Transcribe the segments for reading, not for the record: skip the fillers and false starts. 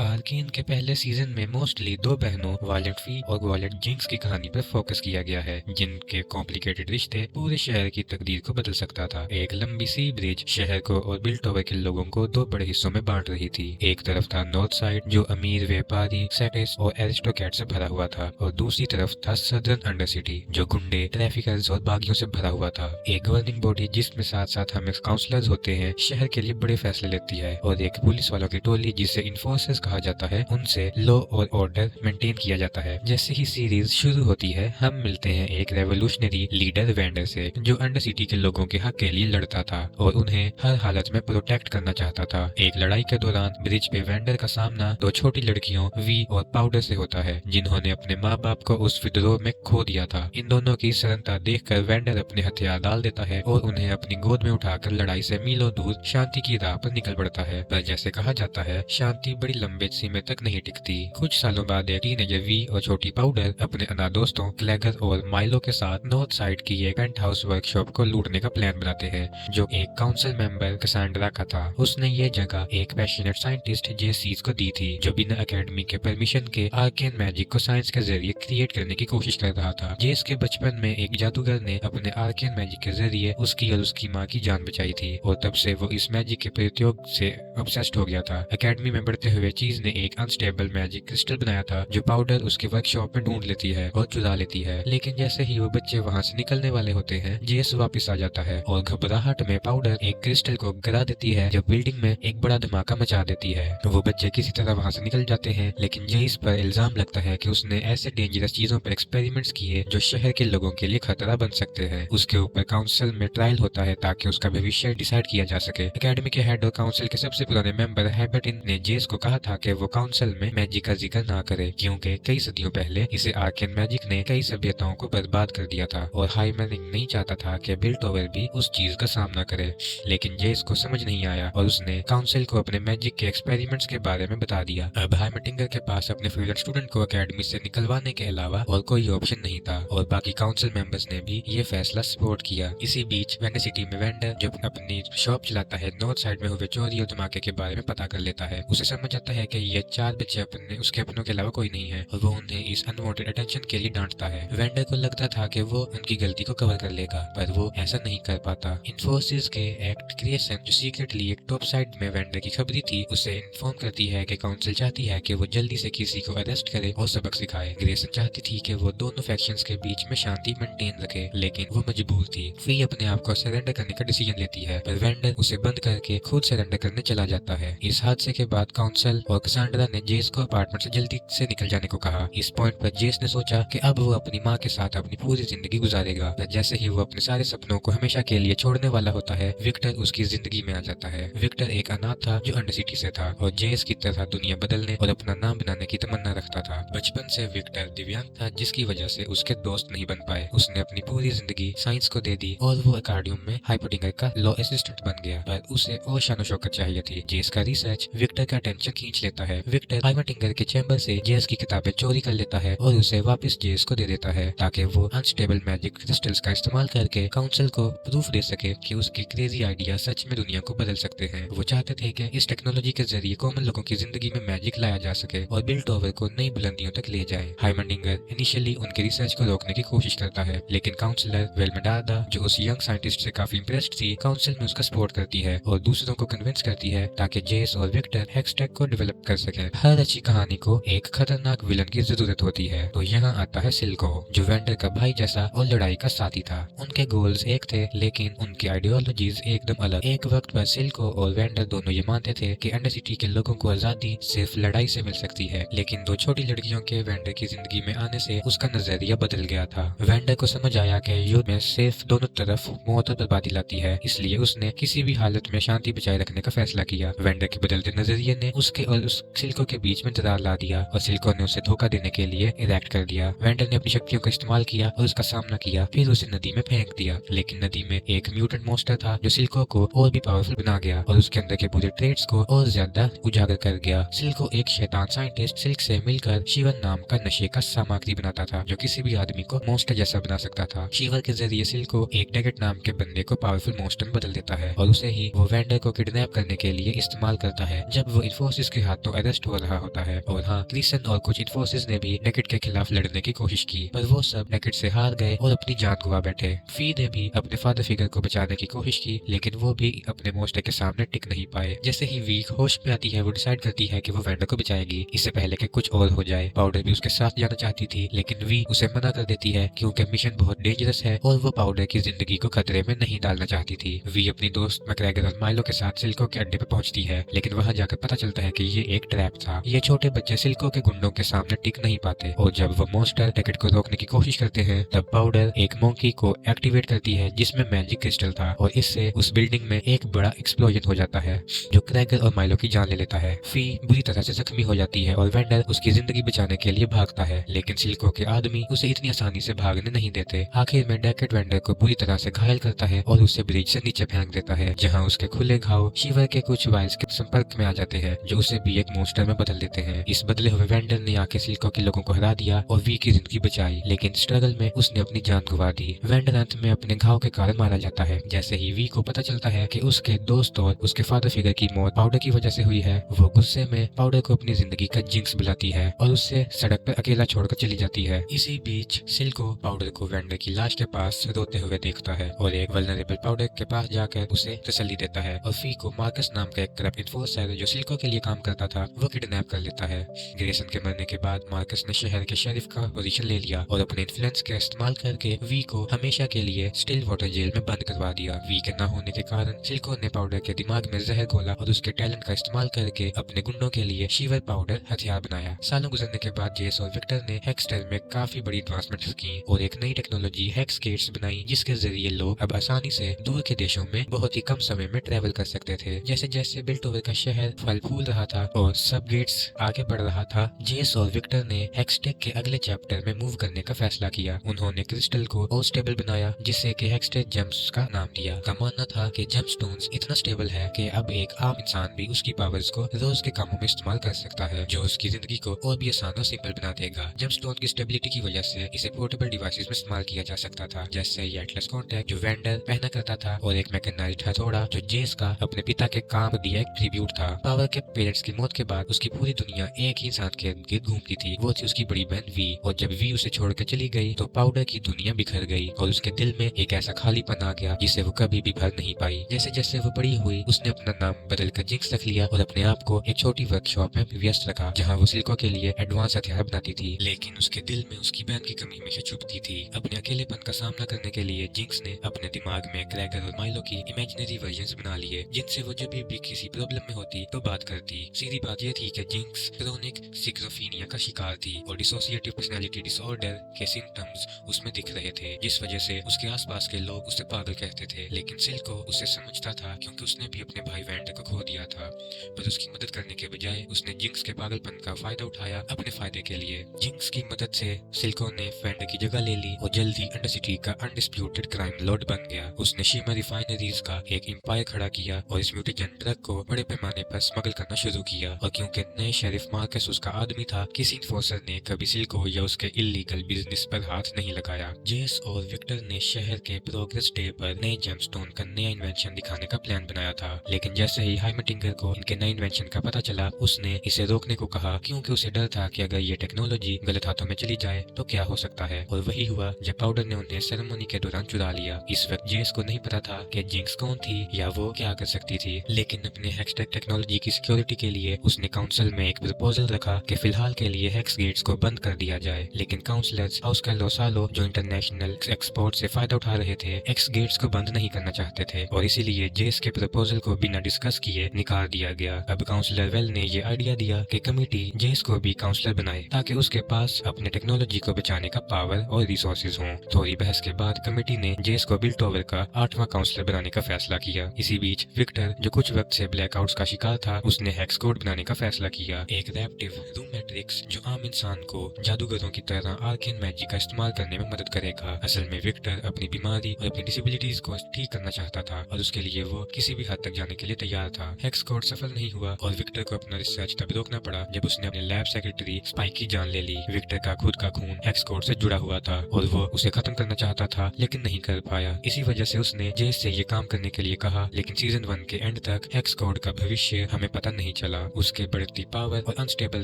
Arcane के पहले season में मोस्टली दो बहनों वायलेट फी और वायलेट जिंक्स की कहानी पर फोकस किया गया है, जिनके कॉम्प्लिकेटेड रिश्ते पूरे शहर की तकदीर को बदल सकता था। एक लंबी सी ब्रिज शहर को और बिल्टोवर के लोगों को दो बड़े हिस्सों में बांट रही थी। एक तरफ था नॉर्थ साइड, जो अमीर व्यापारी, सेटिस और एरिस्टोक्रेट से भरा हुआ था, और दूसरी तरफ था सदर्न अंडर सिटी, जो गुंडे, ट्रैफिकर्स और बागियों से भरा हुआ था। एक गवर्निंग बॉडी जिसमें साथ साथ हमें काउंसलर्स होते हैं, शहर के लिए बड़े फैसले लेती है, और एक पुलिस वालों की टोली जिसे इन्फोर्सर्स कहा जाता है, उनसे लॉ और ऑर्डर मेंटेन किया जाता है। जैसे ही सीरीज शुरू होती है, हम मिलते हैं एक रेवोल्यूशनरी लीडर वेंडर से, जो अंडर सिटी के लोगों के हक के लिए लड़ता था और उन्हें हर हालत में प्रोटेक्ट करना चाहता था। एक लड़ाई के दौरान ब्रिज पे वेंडर का सामना दो छोटी लड़कियों वी और पाउडर से होता है, जिन्होंने अपने माँ बाप को उस विद्रोह में खो दिया था। इन दोनों की सरलता देखकर वेंडर अपने हथियार डाल देता है और उन्हें अपनी गोद में उठाकर लड़ाई से मीलों दूर शांति की राह पर निकल पड़ता है। पर जैसे कहा जाता है, शांति बड़ी लंबे समय तक नहीं टिकती। कुछ सालों बाद एक टीनेजर वी और छोटी पाउडर अपने अनाथ दोस्तों क्लेगर और माइलो के साथ नॉर्थ साइड की एक पेंट हाउस वर्कशॉप को लूटने का प्लान बनाते हैं, जो एक काउंसिल मेंबर कैसेंड्रा का था। उसने ये जगह एक पैशनेट साइंटिस्ट जेसीस को दी थी, जो बिना एकेडमी के परमिशन के आर्केन मैजिक को साइंस के जरिए क्रिएट करने की कोशिश कर रहा था। जेस के बचपन में एक जादूगर ने अपने आर्केन मैजिक के जरिए उसकी और उसकी माँ की जान बचाई थी, और तब से वो इस मैजिक के प्रयोग से ऑब्सेस्ड हो गया था। एकेडमी में बढ़ते हुए चीज ने एक अनस्टेबल मैजिक क्रिस्टल बनाया था, जो पाउडर उसके वर्कशॉप में ढूंढ लेती है और चुरा लेती है। लेकिन जैसे ही वो बच्चे वहाँ से निकलने वाले होते हैं, जेस वापस आ जाता है और घबराहट में पाउडर एक क्रिस्टल को गिरा देती है, जो बिल्डिंग में एक बड़ा धमाका मचा देती है। वो बच्चे किसी तरह वहाँ से निकल जाते हैं, लेकिन जेस पर इल्जाम लगता है कि उसने ऐसे डेंजरस चीजों पर एक्सपेरिमेंट्स किए जो शहर के लोगों के लिए खतरा बन सकते हैं। उसके ऊपर काउंसिल में ट्रायल होता है ताकि उसका भविष्य डिसाइड किया जा सके। एकेडमी के हेड और काउंसिल के सबसे पुराने मेंबर हैबर्टिन ने जेस को कहा था कि वो काउंसिल में मैजिक का जिक्र ना करे, क्योंकि कई सदियों पहले इसे आर्केन मैजिक ने कई सभ्यताओं को बर्बाद कर दिया था, और हाइमरिंग नहीं चाहता था कि बिल्टोवर भी उस चीज का सामना करे। लेकिन जेस को समझ नहीं आया और उसने काउंसिल को अपने मैजिक के एक्सपेरिमेंट्स के बारे में बता दिया। अब हाइमटिंगर के पास अपने फेवरेट स्टूडेंट को एकेडमी से निकलवाने के अलावा और कोई ऑप्शन नहीं था, और बाकी काउंसिल मेंबर्स ने भी ये फैसला सपोर्ट किया। इसी बीच वेंडर सिटी में वेंडर, जो अपनी शॉप चलाता है, नॉर्थ साइड में हुए चोरी और धमाके के बारे में पता कर लेता है। उसे समझ आता है कि ये चार बच्चे उसके अपनों के अलावा कोई नहीं है, और वो उन्हें इस अनवांटेड अटेंशन के लिए डांटता है। वेंडर को लगता था कि वो उनकी गलती को कवर कर लेगा, पर वो ऐसा नहीं कर पाता। इन्फोसिस के एक्ट क्रिएशन, जो सीक्रेटली एक टॉप साइड में वेंडर की खबरी थी, उसे इन्फॉर्म करती है कि काउंसिल चाहती है कि वो जल्दी से किसी को अरेस्ट करे और सबक सिखाए। ग्रेसन चाहती थी कि वो दोनों फैक्शंस के बीच में शांति मेंटेन रखे, लेकिन वो मजबूर थी। फी अपने आप को सरेंडर करने का डिसीजन लेती है, पर वेंडर उसे बंद करके खुद सरेंडर करने चला जाता है। इस हादसे के बाद काउंसिल और कैसेंड्रा ने जेस को अपार्टमेंट से जल्दी से निकल जाने को कहा। इस पॉइंट पर जेस ने सोचा कि अब वो अपनी माँ के साथ अपनी पूरी जिंदगी गुजारेगा। पर जैसे ही वो अपने सारे सपनों को हमेशा के लिए छोड़ने वाला होता है, विक्टर उसकी जिंदगी में आ जाता है। विक्टर एक अनाथ था जो अंडर सिटी से था, और जेस की तरह दुनिया बदलने और अपना नाम बनाने की तमन्ना रखता था। बचपन से विक्टर दिव्यांग था, जिसकी वजह से उसके दोस्त नहीं बन पाए। उसने अपनी पूरी जिंदगी साइंस को दे दी और वो अकार्डियम में हाइपोटिंगर का लॉ असिस्टेंट बन गया, पर उसे और शानो शौकत चाहिए थी। जेस का रिसर्च विक्टर का अटेंशन खींच लेता है। विक्टर हाइपोटिंगर के चैम्बर से जेस की किताबें चोरी कर लेता है और उसे वापस जेस को दे देता है, ताकि वो अनस्टेबल मैजिक क्रिस्टल्स का इस्तेमाल करके काउंसिल को प्रूफ दे सके कि उसकी क्रेजी आइडिया सच में दुनिया को बदल सकते हैं। वो चाहते थे कि इस टेक्नोलॉजी के जरिए कॉमन लोगों की जिंदगी में मैजिक लाया जा सके और बिल्टोवर को नई बुलंदियों तक ले जाए। हाइमंडिंगर इनिशियली उनके रिसर्च को रोकने की कोशिश करता है, लेकिन काउंसिलर वेलमेडादा, जो उस यंग साइंटिस्ट से काफी इंप्रेस्ड थी, काउंसिल में उसका सपोर्ट करती है और दूसरों को कन्विंस करती है ताकि जेस और विक्टर हेक्सटेक को डेवलप कर सके। हर अच्छी कहानी को एक खतरनाक विलन की जरूरत होती है, तो यहाँ आता है सिल्को, जो वेंडर का भाई जैसा और लड़ाई का साथी था। उनके गोल्स एक थे, लेकिन उनकी आइडियोलॉजीज एकदम अलग। एक वक्त पर सिल्को और वेंडर दोनों ये मानते थे कि अंडर सिटी के लोगों को आजादी सिर्फ लड़ाई से मिल सकती है, लेकिन दो छोटी लड़कियों के वेंडर की जिंदगी में आने से उसका नजरिया बदल गया था। वेंडर को समझ आया कि युद्ध में सिर्फ दोनों तरफ मौत और बर्बादी लाती है, इसलिए उसने किसी भी हालत में शांति बचाए रखने का फैसला किया। वेंडर के बदलते नजरिए ने उसके और उस सिल्को के बीच में दरार ला दिया, और सिल्को ने उसे धोखा देने के लिए इरेक्ट कर दिया। वेंडर ने अपनी शक्तियों का इस्तेमाल किया और उसका सामना किया, फिर उसे नदी में फेंक दिया। लेकिन नदी में एक म्यूटेंट मॉन्स्टर था जो सिल्को को और भी पावरफुल बना गया और उसके अंदर के बुरे ट्रेड्स को और ज्यादा उजागर कर गया। सिल्को एक शैतान साइंटिस्ट सिल्क से मिलकर शिवन नाम का नशे का सामग्री बनाता था, जो किसी भी आदमी को मॉन्स्टर जैसा बना सकता था। शिवर के जरिए सिल्को एक डेगेट नाम के बंदे को पावरफुल मॉन्स्टर में बदल देता है और उसे ही वो वेंडर को किडनैप करने के लिए इस्तेमाल करता है। जब वो इन्फोसिस के हाथों अरेस्ट हो रहा होता है। और हाँ, क्रिसन और कुछ इन्फोर्सेस ने भी नेकेड के खिलाफ लड़ने की कोशिश की, पर वो सब नेकेड से हार गए और अपनी जान गवा बैठे। फी ने भी अपने फादर फिगर को बचाने की कोशिश की, लेकिन वो भी अपने मोस्टर के सामने टिक नहीं पाए। जैसे ही वी होश में आती है, वो डिसाइड करती है कि वो वेंडर को बचाएगी, इससे पहले कि कुछ और हो जाए। पाउडर भी उसके साथ जाना चाहती थी, लेकिन वी उसे मना कर देती है क्योंकि मिशन बहुत डेंजरस है और वो पाउडर की जिंदगी को खतरे में नहीं डालना चाहती थी। वी अपनी दोस्त मैकग्रेगर और माइलो के साथ सिल्को के अड्डे पर पहुंचती है, लेकिन वहां जाकर पता चलता है कि ये एक ट्रैप था। ये छोटे बच्चे सिल्को के गुंडों के सामने टिक नहीं पाते और जब वो मोस्टर नेकेड को रोकने की कोशिश करते हैं, तब पाउडर एक मोंकी को एक्टिवेट करती है जिसमें मैजिक क्रिस्टल था, और इससे उस बिल्डिंग में एक बड़ा एक्सप्लोजन हो जाता है जो क्रैगर और माइलो की जान ले लेता है। फी बुरी तरह से जख्मी हो जाती है और वेंडर उसकी जिंदगी बचाने के लिए भागता है, लेकिन सिल्को के आदमी उसे इतनी आसानी से भागने नहीं देते। आखिर में डेकेड वेंडर को बुरी तरह से घायल करता है और उसे ब्रिज से नीचे फेंक देता है, जहां उसके खुले घाव शिवर के कुछ वायर्स के संपर्क में आ जाते हैं जो उसे भी एक मोस्टर में बदल देते हैं। इस बदले हुए वेंडर ने आके सिल्को के लोगों को हरा दिया और वी की जिंदगी बचाई, लेकिन स्ट्रगल में उसने अपनी जान गंवा दी। वेंडर अंत में अपने घाव के कारण मारा जाता है। जैसे ही वी को पता चलता है कि उसके दोस्त और उसके फादर फिगर की मौत पाउडर की वजह से हुई है, वो गुस्से में पाउडर को अपनी जिंदगी का जिंक्स बुलाती है और उससे सड़क पर अकेला छोड़कर चली जाती है। इसी बीच सिल्को पाउडर को वेंडर की लाश के पास रोते हुए देखता है और एक वल्नरेबल पाउडर के पास जाकर उसे तसल्ली देता है, और फी को मार्कस नाम का एक करप्ट इन्फोर्सर जो सिल्को के लिए काम करता था वो किडनैप कर लेता है। ग्रेसन के मरने के बाद मार्कस ने शहर के शेरिफ का पोजीशन ले लिया और अपने इन्फ्लुएंस का इस्तेमाल करके वी को हमेशा के लिए स्टिल वाटर जेल में बंद करवा दिया। वी के न होने के कारण सिल्को ने पाउडर के दिमाग में जहर घोला और उसके टैलेंट का इस्तेमाल करके अपने गुंडों के लिए शिवर पाउडर हथियार बनाया। सालों गुजरने के बाद जेस और विक्टर ने हेक्सटर में काफी बड़ी एडवांसमेंट की और एक नई टेक्नोलॉजी हेक्स गेट्स बनाई, जिसके जरिए लोग अब आसानी से दूर के देशों में बहुत ही कम समय में ट्रेवल कर सकते थे। जैसे जैसे बिल्टोवर का शहर फल फूल रहा था और सब गेट्स आगे बढ़ रहा था, जेस और विक्टर ने हेक्सटेक के अगले चैप्टर में मूव करने का फैसला किया। उन्होंने क्रिस्टल को और स्टेबल बनाया, जिससे कि हेक्सटेक जेम्स का नाम दिया। का मानना था कि जेमस्टोन्स इतना स्टेबल है कि अब एक आम इंसान भी उसकी पावर्स को रोज के कामों में इस्तेमाल कर सकता है, जो उसकी जिंदगी को और भी आसान और सिंपल बना देगा। जेमस्टोन की स्टेबिलिटी की वजह से इसे पोर्टेबल डिवाइसेस में इस्तेमाल किया जा सकता था, जैसे ये एटलस कॉन्टैक्ट जो वेंडर पहना करता था और एक मैकेनाइज्ड हथौड़ा जो जेस का अपने पिता के काम दिया एक ट्रिब्यूट था। पावर के पेरेंट्स की मौत के बाद उसकी पूरी दुनिया एक ही इंसान के गिर्द घूमती थी, वो थी उसकी बड़ी बहन वी, और जब वी उसे छोड़ के चली गई तो पाउडर की दुनिया बिखर गई और उसके दिल में एक ऐसा खालीपन आ गया जिसे वो कभी भी भर नहीं पाई। जैसे जैसे वो बड़ी हुई, उसने अपना नाम बदल कर जिंक्स रख लिया और अपने आप को एक छोटी वर्कशॉप में व्यस्त रखा, जहाँ वो सिल्को के लिए एडवांस हथियार बनाती थी। लेकिन उसके दिल में उसकी बहन की कमी हमेशा छुपती थी। अपने अकेलेपन का सामना करने के लिए जिंक्स ने अपने दिमाग में क्रैगर और माइलो की इमेजिनरी वर्जन्स बना लिए, जिनसे वो जब भी किसी प्रॉब्लम में होती तो बात करती। सीधी बात यह थी कि जिंक्स क्रोनिक सिक्रोफीनिया का शिकार थी और डिसोसिएटिव पर्सनालिटी डिसऑर्डर के सिम्टम्स उसमें दिख रहे थे, जिस वजह से उसके आसपास के लोग उसे पागल कहते थे। लेकिन सिल्को उसे समझता था क्योंकि उसने भी अपने भाई वेंडर को खो दिया था, पर उसकी मदद करने के बजाय उसने जिंक्स के पागलपन का फायदा उठाया अपने फायदे के लिए। जिंक्स की मदद से सिल्को ने वेंडर की जगह ले ली और जल्दी अंडरसिटी का अनडिस्प्यूटेड क्राइम लॉर्ड बन गया। उसने शिमर रिफाइनरीज का एक एम्पायर खड़ा किया और इस म्यूटेजन ड्रग को बड़े पैमाने पर स्मगल करना शुरू किया, और क्योंकि नए शेरिफ मार्कस उसका आदमी था, किसी इन्फोर्सर ने कभी सिल्को या उसके इल्लीगल बिजनेस पर हाथ नहीं लगाया। जेस और विक्टर ने शहर के प्रोग्रेस डे पर नए जेमस्टोन का नया इन्वेंशन दिखाने का प्लान बनाया था, लेकिन जैसे ही हाइमटिंगर को इनके नए इन्वेंशन का पता चला, उसने इसे रोकने को कहा, क्योंकि उसे डर था कि अगर ये टेक्नोलॉजी गलत हाथों में चली जाए तो क्या हो सकता है। और वही हुआ जब पाउडर ने उन्हें सेरेमनी के दौरान चुरा लिया। इस वक्त जेस को नहीं पता था कि जिंक्स कौन थी या वो क्या कर सकती थी, लेकिन अपने हेक्सटेक टेक्नोलॉजी की सिक्योरिटी के लिए उसने काउंसिल में एक प्रपोजल रखा कि फिलहाल के लिए हेक्स गेट्स को बंद कर दिया जाए। लेकिन काउंसलर्स ऑस्कर लोसालो, जो इंटरनेशनल एक्सपोर्ट से फायदा उठा रहे थे, एक्स गेट्स को बंद नहीं करना चाहते थे, और इसीलिए जेस के प्रपोजल को बिना डिस्कस किए निकाल दिया गया। अब काउंसलर वेल ने ये आइडिया दिया कि कमेटी जेस को भी काउंसलर बनाए ताकि उसके पास अपने टेक्नोलॉजी को बचाने का पावर और रिसोर्सेज हों। थोड़ी बहस के बाद कमेटी ने जेस को बिल्टोवर का 8वां काउंसलर बनाने का फैसला किया। इसी बीच विक्टर, जो कुछ वक्त से ब्लैकआउट्स का शिकार था, उसने हेक्स कोड बनाने का फैसला किया, एक रैप्टिव रूम मैट्रिक्स जो आम इंसान को जादूगरों की तरह आर्केन मैजिक का इस्तेमाल करने में मदद करेगा। असल में विक्टर अपनी बीमारी और अपनी डिसेबिलिटीज को ठीक करना चाहता था और उसके लिए वो किसी भी हद तक जाने के लिए तैयार था। हेक्स कोड सफल नहीं हुआ और विक्टर को अपना रिसर्च तब रोकना पड़ा जब उसने अपने लैब सेक्रेटरी स्पाइक की जान ले ली। विक्टर का खुद का खून हेक्स कोड से जुड़ा हुआ था और वो उसे खत्म करना चाहता था, लेकिन नहीं कर पाया। इसी वजह से उसने जेस से ये काम करने के लिए कहा, लेकिन सीजन 1 के एंड तक हेक्स कोड का भविष्य हमें पता नहीं चला। चला। उसके बढ़ती पावर और अनस्टेबल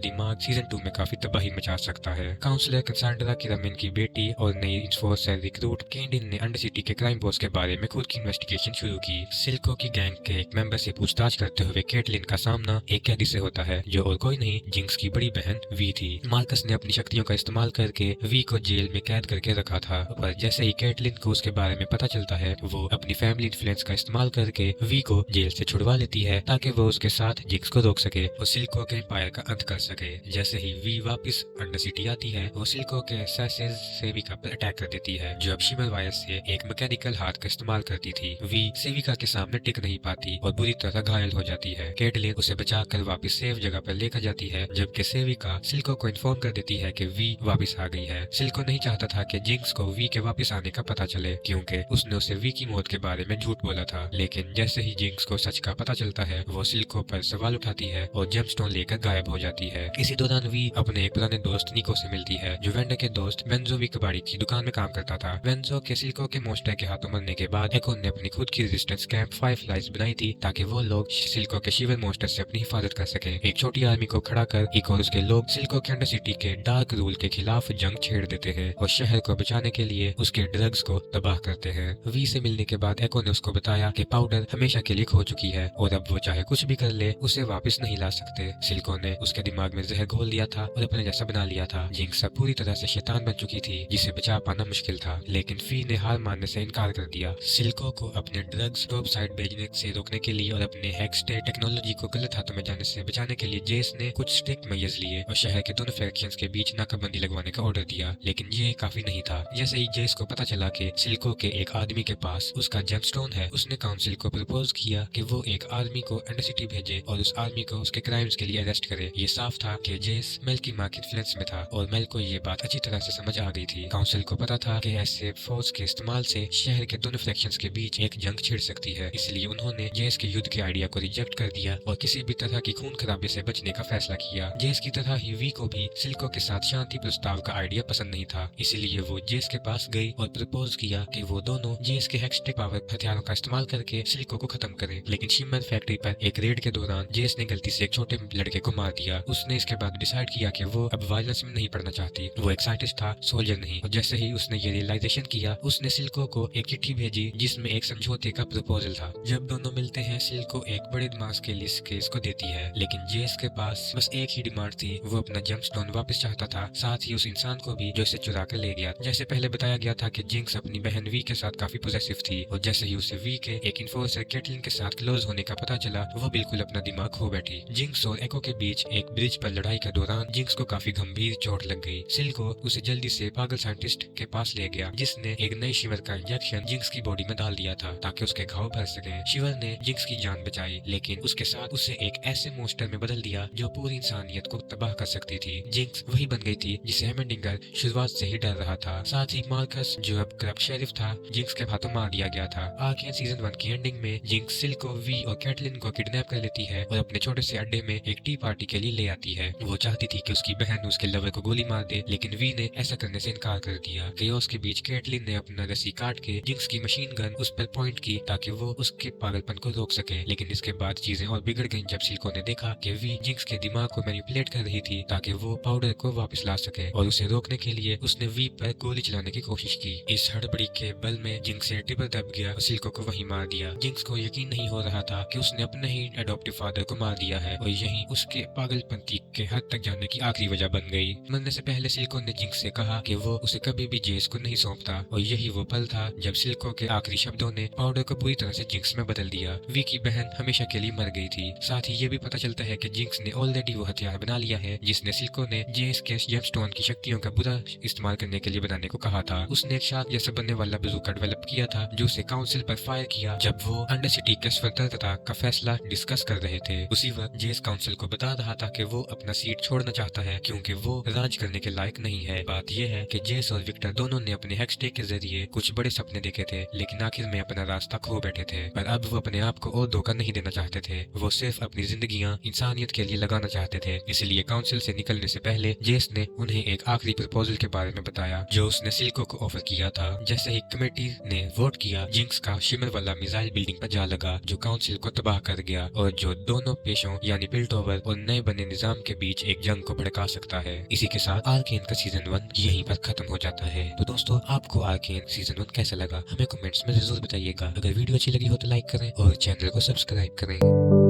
दिमाग सीजन 2 में काफी तबाही मचा सकता है। काउंसलर कैसेंड्रा किरामिन की बेटी और नई इन्फोर्सर रिक्रूट केंडिन ने अंडर सिटी के क्राइम बॉस के बारे में खुद की इन्वेस्टिगेशन शुरू की। सिल्को की गैंग के एक मेंबर से पूछताछ करते हुए केटलिन का सामना एक कैदी से होता है जो और कोई नहीं जिंक्स की बड़ी बहन वी थी। मार्कस ने अपनी शक्तियों का इस्तेमाल करके वी को जेल में कैद करके रखा था, पर जैसे ही केटलिन को उसके बारे में पता चलता है वो अपनी फैमिली इन्फ्लुएंस का इस्तेमाल करके वी को जेल से छुड़वा लेती है ताकि वो उसके साथ जिंक्स को रोक सके और सिल्को के एम्पायर का अंत कर सके। जैसे ही वी वापस अंडर सिटी आती है वो सिल्को के एसेसिन सेविका पर अटैक कर देती है जो अब शिमर वायर से एक मैकेनिकल हाथ का इस्तेमाल करती थी। वी सेविका के सामने टिक नहीं पाती और बुरी तरह घायल हो जाती है। केटलिन उसे बचाकर वापस सेफ जगह पर लेकर जाती है, जबकि सेविका सिल्को को इन्फॉर्म कर देती है कि वी वापस आ गई है। सिल्को नहीं चाहता था कि जिंक्स को वी के वापस आने का पता चले क्योंकि उसने उसे वी की मौत के बारे में झूठ बोला था, लेकिन जैसे ही जिंक्स को सच का पता चलता है वो सिल्को पर सवाल उठाती है और जेमस्टोन लेकर गायब हो जाती है। इसी दौरान वी अपने एक पुराने दोस्त निको से मिलती है जो वेंडर के दोस्त वेंजो वी कबाड़ी की दुकान में काम करता था। वेंजो के सिल्को के मोस्टर के हाथों मरने के बाद एकोन ने अपनी खुद की रेजिस्टेंस कैंप फायरफ्लाइज बनाई थी ताकि वो लोग सिल्को के शिवर मोस्टर से अपनी हिफाजत कर सके। एक छोटी आर्मी को खड़ा कर इको और उसके लोग सिल्को के अंडर सिटी के डार्क रूल के खिलाफ जंग छेड़ देते हैं और शहर को बचाने के लिए उसके ड्रग्स को तबाह करते हैं। वी से मिलने के बाद एको ने उसको बताया कि पाउडर हमेशा के लिए खो चुकी है और अब वो चाहे कुछ भी कर ले उसे वापस नहीं ला सकते। सिल्को ने उसके दिमाग में जहर घोल दिया था और अपने जैसा बना लिया था। जिंक्स अब पूरी तरह से शैतान बन चुकी थी जिसे बचा पाना मुश्किल था, लेकिन फी ने हार मानने से इनकार कर दिया। सिल्को को अपने ड्रग्स टॉप साइड भेजने से रोकने के लिए और अपने हैक्सटे टेक्नोलॉजी को गलत हाथों में जाने से बचाने के लिए जेस ने कुछ स्ट्रिक्ट मेजर्स लिए और शहर के दोनों फैक्शंस के बीच नाकाबंदी लगवाने का ऑर्डर दिया, लेकिन ये काफी नहीं था। जैसे ही जेस को पता चला कि सिल्को के एक आदमी के पास उसका जेमस्टोन है, उसने काउंसिल को प्रपोज किया कि वो एक आर्मी को अंडर सिटी भेजे और उस आर्मी को उसके क्राइम्स के लिए अरेस्ट करे। ये साफ था कि जेस मेल की मां के इन्फ्लुएंस में था और मेल को ये बात अच्छी तरह से समझ आ गई थी। काउंसिल को पता था कि ऐसे फोर्स के इस्तेमाल से शहर के दोनों फैक्शंस के बीच एक जंग छिड़ सकती है, इसलिए उन्होंने जेस के युद्ध के आइडिया को रिजेक्ट कर दिया और किसी भी तरह की खून खराबे से बचने का फैसला किया। जेस की तरह ही वी को भी सिल्को के साथ शांति प्रस्ताव का आइडिया पसंद नहीं था, इसलिए वो जेस के पास गई और प्रपोज किया कि वो दोनों जेस के हेक्सटेक पावर हथियारों का इस्तेमाल करके सिल्को को खत्म करें। लेकिन शिमर फैक्ट्री पर एक रेड के दौरान जेस ने गलती से एक छोटे लड़के को मार दिया। उसने इसके बाद डिसाइड किया कि वो अब वायलेंस में नहीं पड़ना चाहती, वो एक साइंटिस्ट था, सोल्जर नहीं। और जैसे ही उसने ये रियलाइजेशन किया उसने सिल्को को एक चिट्ठी भेजी जिसमें एक समझौते का प्रपोजल था। जब दोनों मिलते हैं सिल्को एक बड़े मास के लिस्ट केस को देती है, लेकिन जेस के पास बस एक ही डिमांड थी, वो अपना जेमस्टोन वापस चाहता था, साथ ही उस इंसान को भी जो इसे चुरा कर ले गया। जैसे पहले बताया गया था कि जिंक्स अपनी बहन वी के साथ काफी पोजेसिव थी और जैसे ही उसे वी के एक इन्फोर्सर केटलिन के साथ क्लोज होने का पता चला वो बिल्कुल अपना दिमाग खो बैठी। जिंक्स और एको के बीच एक ब्रिज पर लड़ाई के दौरान जिंक्स को काफी गंभीर चोट लग गई। सिल्को उसे जल्दी से पागल साइंटिस्ट के पास ले गया जिसने एक नई शिवर का इंजेक्शन जिंक्स की बॉडी में डाल दिया था ताकि उसके घाव भर सके। शिवर ने जिंक्स की जान बचाई, लेकिन उसके साथ उसे एक ऐसे मोस्टर में बदल दिया जो पूरी इंसानियत को तबाह कर सकती थी। जिंक्स वही बन गई थी जिसे हेमेंडिंगर शुरुआत से ही डर रहा था। साथ ही मार्कस जो अब करप्ट शेरिफ था जिंक्स के हाथों मार दिया गया था। आखिर सीजन 1 की एंडिंग में जिंक्स सिल्को, वी और कैटलिन को किडनैप कर लेती है और अपने छोटे से अड्डे में एक टी पार्टी के लिए ले आती है। वो चाहती थी कि उसकी बहन उसके लवर को गोली मार दे, लेकिन वी ने ऐसा करने से इनकार कर दिया। केओस के बीच कैटलिन ने अपना रस्सी काट के जिंक्स की मशीन गन उस पर पॉइंट की ताकि वो उसके पागलपन को रोक सके, लेकिन इसके बाद चीजें और बिगड़ गईं जब सिल्को ने देखा कि वी जिंक्स के दिमाग को मैनिपुलेट कर रही थी ताकि वो पाउडर को वापस ला सके, और उसे रोकने के लिए उसने वी पर गोली चलाने की कोशिश की। इस हड़बड़ी के बल में जिंक्स से टिबर दब गया और सिल्को को वहीं मार दिया। जिंक्स को यकीन नहीं हो रहा था कि उसने अपने ही अडॉप्टिव फादर को मार दिया है और यही उसके पागलपंती के हद तक जाने की आखिरी वजह बन गई। मरने से पहले सिल्को ने जिंक्स से कहा कि वो उसे कभी भी जेस को नहीं सौंपता, और यही वो पल था जब सिल्को के आखिरी शब्दों ने पाउडर को पूरी तरह से जिंक्स में बदल दिया। वी की बहन हमेशा के लिए मर गई थी। साथ ही ये भी पता चलता है कि जिंक्स ने ऑलरेडी वो हथियार बना लिया है जिसने सिल्को ने जेस के जेमस्टोन की शक्तियों का बुरा इस्तेमाल करने के लिए बनाने को कहा था। उसने एक शार्क जैसा बनने वाला बजूका डेवलप किया था जो उसे काउंसिल पर फायर किया जब वो अंडर सिटी के स्वतंत्रता का फैसला डिस्कस कर रहे थे। उसी वक्त जेस काउंसिल को बता रहा था कि वो अपना सीट छोड़ना चाहता है क्योंकि वो राज करने के लायक नहीं है। बात यह है कि जेस और विक्टर दोनों ने अपने हेक्सटेक के जरिए कुछ बड़े सपने देखे थे, लेकिन आखिर में अपना रास्ता खो बैठे थे। पर अब वो अपने आप को और धोखा नहीं देना चाहते थे, वो सिर्फ अपनी जिंदगियां इंसानियत के लिए लगाना चाहते थे। इसलिए काउंसिल से निकलने से पहले जेस ने उन्हें एक आखिरी प्रपोजल के बारे में बताया जो उसने सिल्को को ऑफर किया था। जैसे ही कमेटी ने वोट किया, जिंक्स का शिमर वाला मिसाइल बिल्डिंग पर जा लगा जो काउंसिल को तबाह कर गया, और जो दोनों पे देशों यानी पिल्टोवर और नए बने निजाम के बीच एक जंग को भड़का सकता है। इसी के साथ आर्केन का सीजन 1 यहीं पर खत्म हो जाता है। तो दोस्तों, आपको आर्केन सीजन 1 कैसा लगा हमें कमेंट्स में जरूर बताइएगा। अगर वीडियो अच्छी लगी हो तो लाइक करें और चैनल को सब्सक्राइब करें।